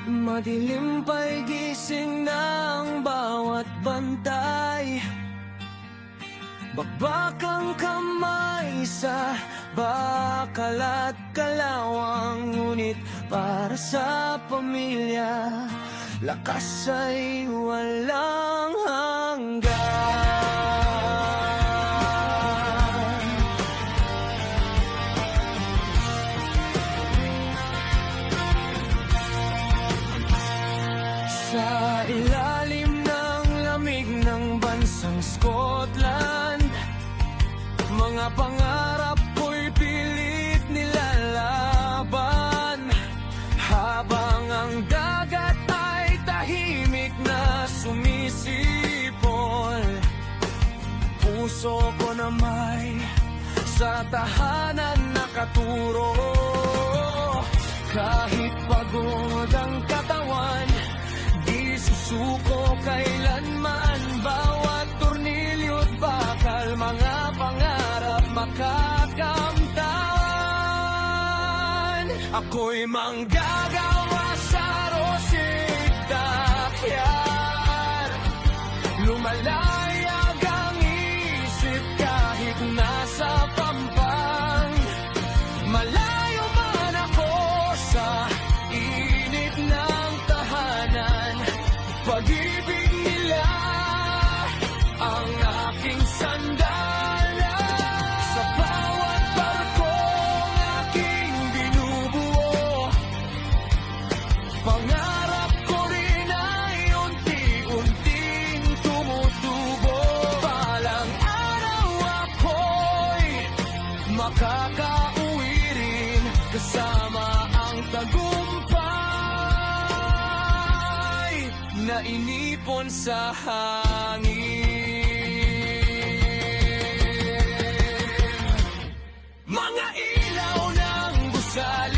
Madilim pa'y gising ng bawat bantay. Bakbakang kamay sa bakal at kalawang, ngunit para sa pamilya, lakas ay walang hanggan. Sa ilalim ng lamig ng bansang Scotland, mga pangarap ko'y pilit nilalaban, habang ang dagat ay tahimik na sumisipol. Puso ko na may sa tahanan nakaturo. Kahit pagod ang katawan, di susuko kailanman. Bawat tornilyo't bakal, mga pangarap makakamtan. Ako'y manggagawa sa Rosita-Kyar, lumalayag ang isip kahit nasa pampang. Malayo man ako sa init ng tahanan, pag-ibig nila ang aking sandala. Sa bawat barkong aking binubuo, pangarap ko rin ay unti-unting tumutubo. Balang araw ako'y makakauwi rin kasama ang tagumpay na inipon sa hangin. Mga ilaw ng gusali